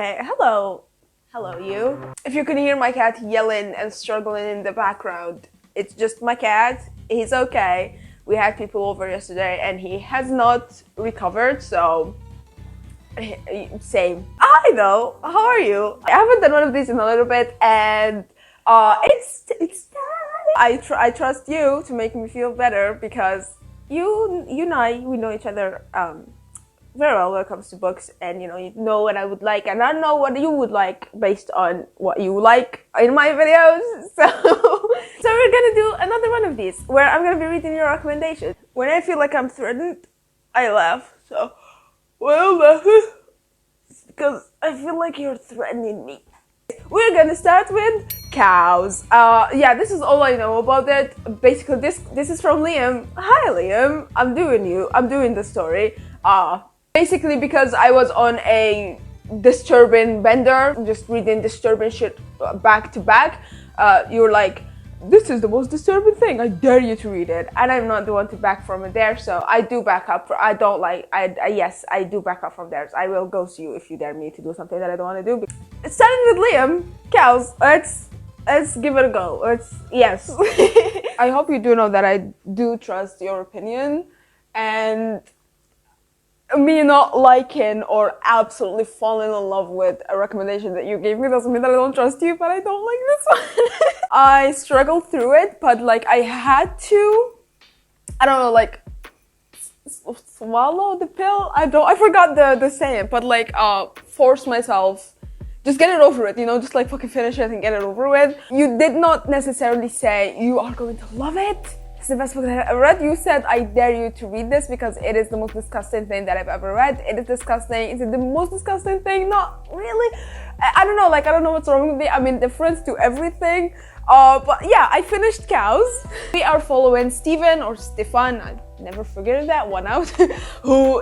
Okay, hello you. If you can hear my cat yelling and struggling in the background, it's just my cat. He's okay. We had people over yesterday and he has not recovered, so same. Hi though, how are you? I haven't done one of these in a little bit, and it's I trust you to make me feel better, because you and I, we know each other very well when it comes to books, and you know what I would like, and I know what you would like based on what you like in my videos. So we're gonna do another one of these where I'm gonna be reading your recommendations. When I feel like I'm threatened, I laugh. So well, laughing because I feel like you're threatening me. We're gonna start with cows. Yeah, this is all I know about it. Basically, this is from Liam. Hi Liam, I'm doing the story. Basically because I was on a disturbing bender, just reading disturbing shit back to back. You're like, this is the most disturbing thing, I dare you to read it, and I'm not the one to back from it there, so I do back up. Yes, I do back up from there. I will ghost you if you dare me to do something that I don't want to do. Starting with Liam, cows. Let's give it a go. Yes. I hope you do know that I do trust your opinion, and me not liking or absolutely falling in love with a recommendation that you gave me doesn't mean that I don't trust you, but I don't like this one. I struggled through it, but like I had to, I don't know, like swallow the pill. I forgot the saying, but like force myself, just get it over it, just like fucking finish it and get it over with. You did not necessarily say you are going to love it. It's the best book that I've ever read. You said I dare you to read this because it is the most disgusting thing that I've ever read. It is disgusting. Is it the most disgusting thing? Not really. I don't know, I don't know what's wrong with me. I'm indifferent to everything. But yeah, I finished Cows. We are following Stephen, or Stefan, I never figured that one out, who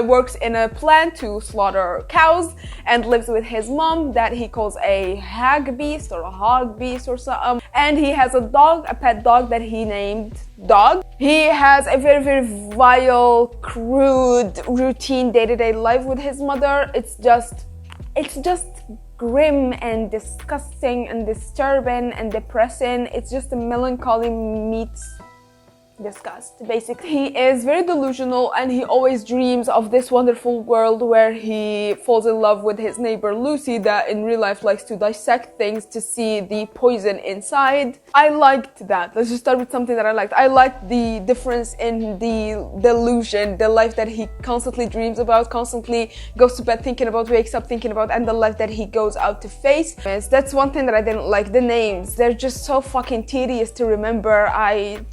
works in a plant to slaughter cows and lives with his mom that he calls a hag beast or a hog beast or something. And he has a dog, a pet dog that he named Dog. He has a very, very vile, crude, routine day-to-day life with his mother. It's just grim and disgusting and disturbing and depressing. It's just a melancholy meets disgust, basically. He is very delusional, and he always dreams of this wonderful world where he falls in love with his neighbor Lucy, that in real life likes to dissect things to see the poison inside. I liked that. Let's just start with something that I liked. I liked the difference in the delusion, the life that he constantly dreams about, constantly goes to bed thinking about, wakes up thinking about, and the life that he goes out to face. That's one thing that I didn't like. The names, they're just so fucking tedious to remember.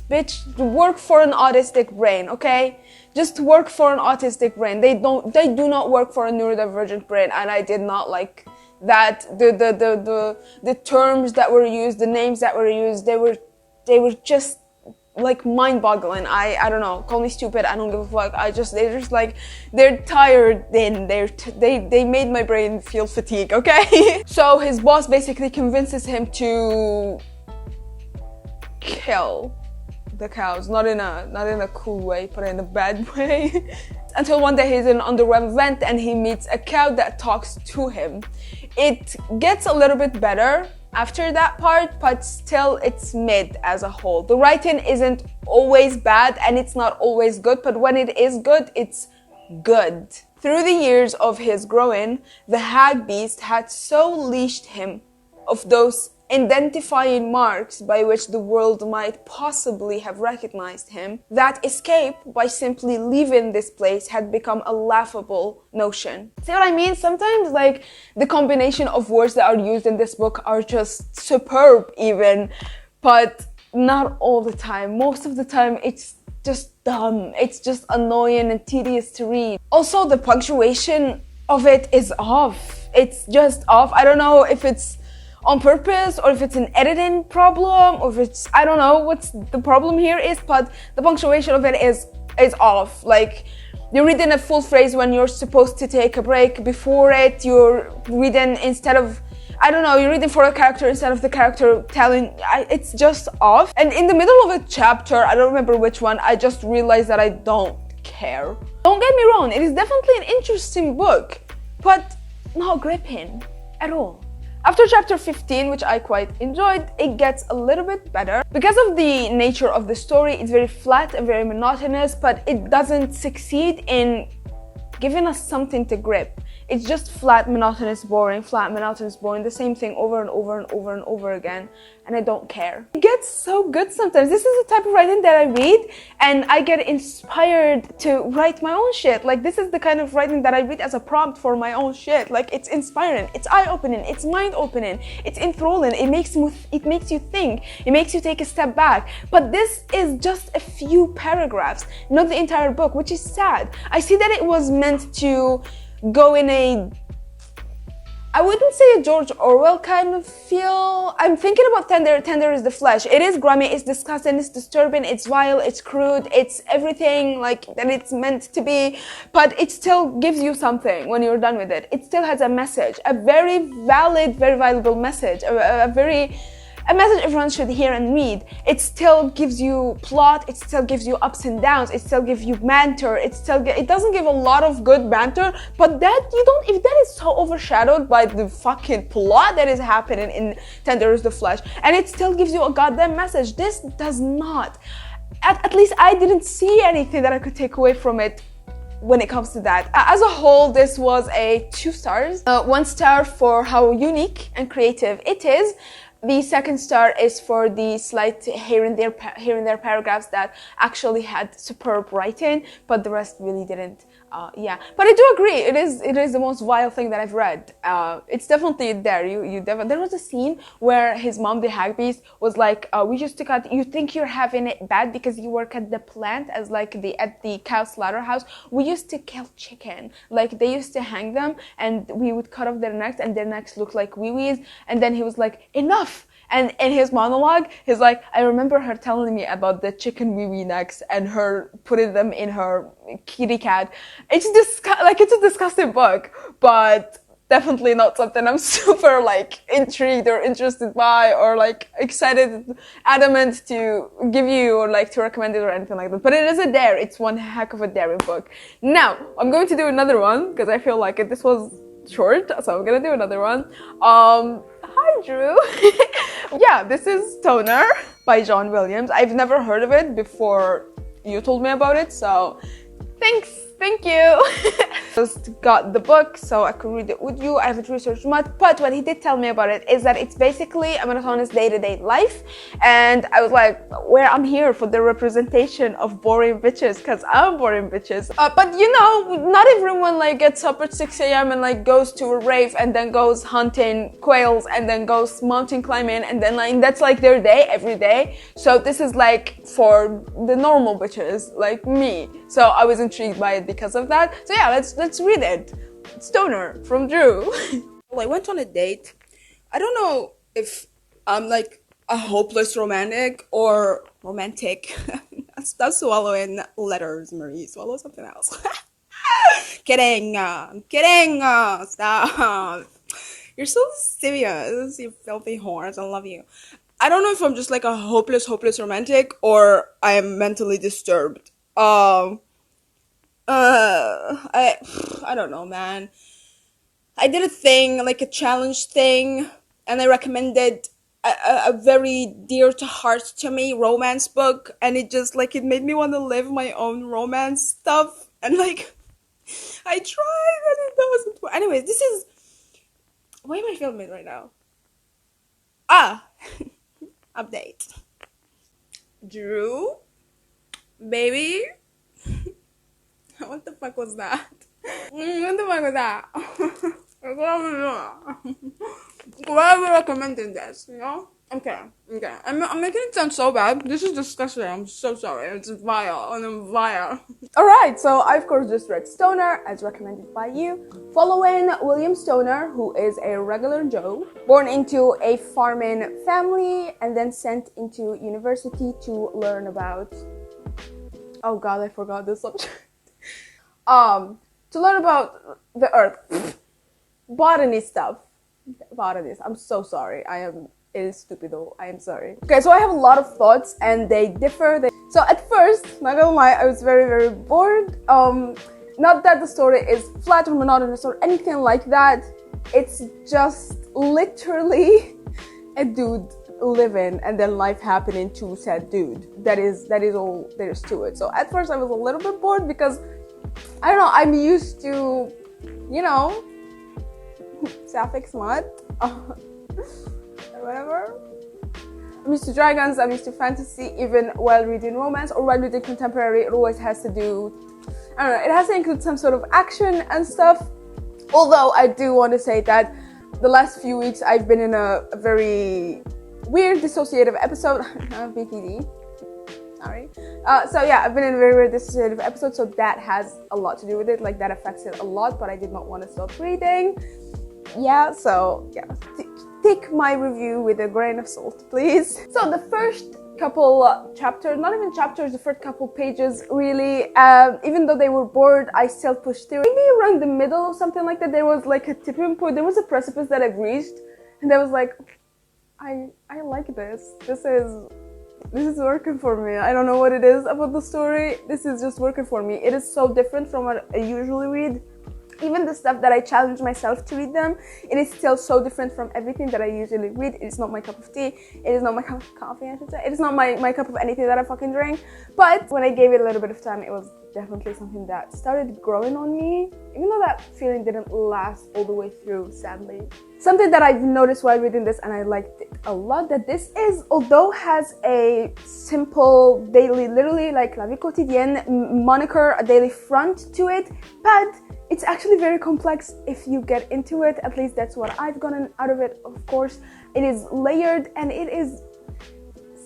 Bitch, work for an autistic brain, okay? Just work for an autistic brain. They do not work for a neurodivergent brain, and I did not like that. The terms that were used, the names that were used, they were just like mind-boggling. I don't know, call me stupid, I don't give a fuck. They're tired in, they made my brain feel fatigue, okay? So his boss basically convinces him to kill the cows, not in a cool way, but in a bad way. Until one day he's in an underground vent and he meets a cow that talks to him. It gets a little bit better after that part, but still it's mid as a whole. The writing isn't always bad and it's not always good, but when it is good, it's good. Through the years of his growing, the hag beast had so leashed him of those identifying marks by which the world might possibly have recognized him, that escape by simply leaving this place had become a laughable notion. See what I mean? Sometimes like the combination of words that are used in this book are just superb even, but not all the time. Most of the time it's just dumb. It's just annoying and tedious to read. Also, the punctuation of it is off. It's just off. I don't know if it's on purpose or if it's an editing problem or if it's, I don't know what's the problem here is, but the punctuation of it is off. Like, you're reading a full phrase when you're supposed to take a break before it. You're reading instead of, I don't know, you're reading for a character instead of the character telling. It's just off. And in the middle of a chapter, I don't remember which one, I just realized that I don't care. Don't get me wrong, it is definitely an interesting book, but not gripping at all. After chapter 15, which I quite enjoyed, it gets a little bit better. Because of the nature of the story, it's very flat and very monotonous, but it doesn't succeed in giving us something to grip. It's just flat, monotonous, boring, flat, monotonous, boring, the same thing over and over and over and over again, and I don't care. It gets so good sometimes. This is the type of writing that I read and I get inspired to write my own shit. Like, this is the kind of writing that I read as a prompt for my own shit. Like, it's inspiring, it's eye-opening, it's mind-opening, it's enthralling, it makes you think, it makes you take a step back. But this is just a few paragraphs, not the entire book, which is sad. I see that it was meant to go in a, I wouldn't say a George Orwell kind of feel. I'm thinking about Tender is the Flesh. It is grimy, it's disgusting, it's disturbing, it's vile, it's crude, it's everything like that it's meant to be, but it still gives you something when you're done with it. It still has a message, a very valid, very valuable message, a message everyone should hear and read. It still gives you plot, it still gives you ups and downs, it still gives you banter, it doesn't give a lot of good banter, but if that is so overshadowed by the fucking plot that is happening in Tender is the Flesh, and it still gives you a goddamn message. This does not. At least I didn't see anything that I could take away from it when it comes to that. As a whole, this was a 2 stars. 1 star for how unique and creative it is. The 2nd star is for the slight here and there paragraphs that actually had superb writing, but the rest really didn't. Yeah, but I do agree. It is the most vile thing that I've read. It's definitely there. There was a scene where his mom, the hag beast, was like, "We used to cut. You think you're having it bad because you work at the plant at the cow slaughterhouse. We used to kill chicken. Like, they used to hang them, and we would cut off their necks, and their necks looked like wee-wees." And then he was like, "Enough." And in his monologue, he's like, "I remember her telling me about the chicken wee-wee necks and her putting them in her kitty cat." It's a disgusting book, but definitely not something I'm super intrigued or interested by or excited, adamant to give you or to recommend it or anything like that. But it is a dare. It's one heck of a daring book. Now, I'm going to do another one because I feel like this was short, so I'm gonna do another one. Hi Drew. Yeah, this is Stoner by John Williams. I've never heard of it before you told me about it, so thank you. Just got the book so I could read it with you. I haven't researched much, but what he did tell me about it is that it's basically a monotonous day-to-day life, and I was like, I'm here for the representation of boring bitches, because I'm boring bitches. But not everyone gets up at 6 a.m. and goes to a rave and then goes hunting quails and then goes mountain climbing and then that's their day every day. So this is for the normal bitches like me. So I was intrigued by it because of that. So yeah, let's read it. Stoner from Drew. Well, I went on a date. I don't know if I'm a hopeless romantic or romantic. Stop swallowing letters, Marie. Swallow something else. Kidding. I'm kidding. Stop. You're so serious, you filthy whores. I love you. I don't know if I'm just a hopeless romantic or I am mentally disturbed. I don't know, man. I did a thing, a challenge thing, and I recommended a very dear to heart to me romance book, and it just it made me want to live my own romance stuff, and I tried and it doesn't work. Anyways, this is, why am I filming right now? Update. Drew, baby. What the fuck was that? What the fuck was that? Why are we recommending this, Okay. I'm making it sound so bad. This is disgusting. I'm so sorry. It's vile and I'm vile. Alright, so I of course just read Stoner as recommended by you. Following William Stoner, who is a regular Joe, born into a farming family and then sent into university to learn about... Oh god, I forgot this subject. To learn about the earth. Botany stuff. Botanist. I'm so sorry. It is stupid though. I am sorry. Okay, so I have a lot of thoughts and they differ. So at first, not gonna lie, I was very, very bored. Not that the story is flat or monotonous or anything like that. It's just literally a dude living and then life happening to said dude. That is all there is to it. So at first I was a little bit bored because I don't know, I'm used to, you know, sapphic smut, whatever. I'm used to dragons, I'm used to fantasy. Even while reading romance or while reading contemporary, it always has to do, I don't know, it has to include some sort of action and stuff. Although I do want to say that the last few weeks I've been in a very weird dissociative episode. BTD. Sorry. So yeah, I've been in a very weird dissociative episode, so that has a lot to do with it. Like, that affects it a lot, but I did not want to stop reading. Yeah, so yeah. Take my review with a grain of salt, please. So the first couple chapters, not even chapters, the first couple pages, really, even though they were bored, I still pushed through. Maybe around the middle of something like that, there was like a tipping point. There was a precipice that I've reached, and I was like, I like this. This is working for me. I don't know what it is about the story. This is just working for me. It is so different from what I usually read. Even the stuff that I challenge myself to read them, it is still so different from everything that I usually read. It is not my cup of tea. It is not my cup of coffee, I should say. It is not my cup of anything that I fucking drink. But when I gave it a little bit of time, it was definitely something that started growing on me. Even though that feeling didn't last all the way through, sadly. Something that I've noticed while reading this, and I liked it a lot, that this is, although has a simple daily, literally like la vie quotidienne moniker, a daily front to it, but it's actually very complex if you get into it. At least that's what I've gotten out of it. Of course, it is layered and it is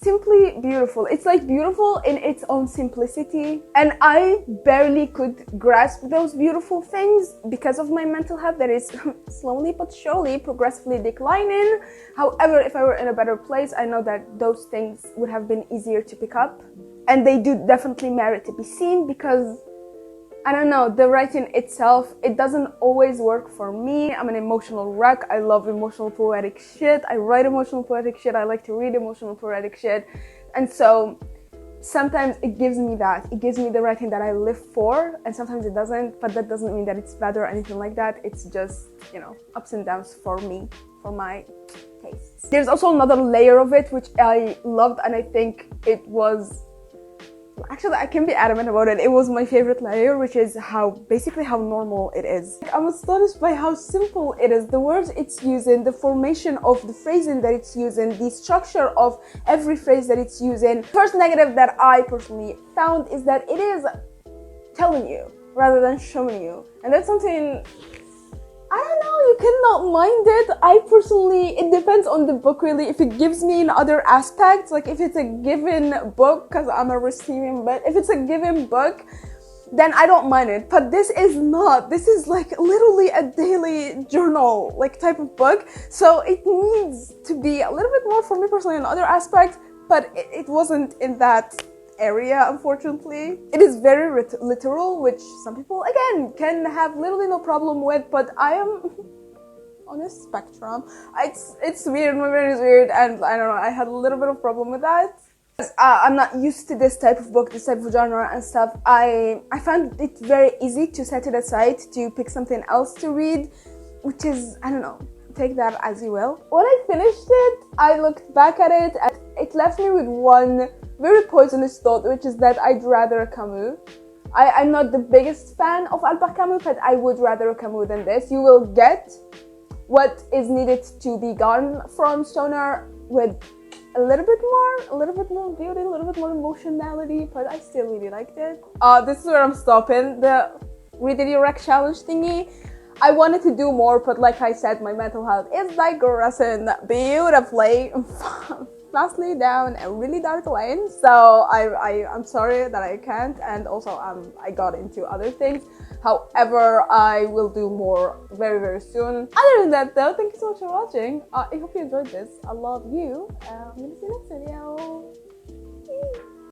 simply beautiful. It's like beautiful in its own simplicity, and I barely could grasp those beautiful things because of my mental health that is slowly but surely progressively declining. However, if I were in a better place, I know that those things would have been easier to pick up, and they do definitely merit to be seen because, I don't know, the writing itself, it doesn't always work for me. I'm an emotional wreck. I love emotional poetic shit. I write emotional poetic shit. I like to read emotional poetic shit. And so sometimes it gives me that. It gives me the writing that I live for, and sometimes it doesn't, but that doesn't mean that it's bad or anything like that. It's just, you know, ups and downs for me, for my tastes. There's also another layer of it which I loved, and I think it was, actually, I can be adamant about it. It was my favorite layer, which is basically how normal it is. I'm astonished by how simple it is. The words it's using, the formation of the phrasing that it's using, the structure of every phrase that it's using. First negative that I personally found is that it is telling you rather than showing you. And that's something, I don't know, you cannot mind it. I personally, it depends on the book really. If it gives me in other aspects, like if it's a given book, because I'm a receiving, but if it's a given book, then I don't mind it. But this is not. This is like literally a daily journal like type of book. So it needs to be a little bit more for me personally in other aspects, but it wasn't in that area, unfortunately. It is very literal, which some people again can have literally no problem with, but I am on a spectrum. It's weird, my brain is weird, and I don't know, I had a little bit of problem with that. I'm not used to this type of book, this type of genre and stuff. I found it very easy to set it aside, to pick something else to read, which is, I don't know, take that as you will. When I finished it, I looked back at it and it left me with one very poisonous thought, which is that I'd rather a Camus. I'm not the biggest fan of Albert Camus, but I would rather a Camus than this. You will get what is needed to be gotten from Stoner with a little bit more beauty, a little bit more emotionality, but I still really liked it. This is where I'm stopping the Read Your Rec challenge thingy. I wanted to do more, but like I said, my mental health is digressing beautifully, fastly down a really dark lane. So I'm sorry that I can't, and also I got into other things. However, I will do more very, very soon. Other than that though, thank you so much for watching. I hope you enjoyed this. I love you. I'm gonna see you next video.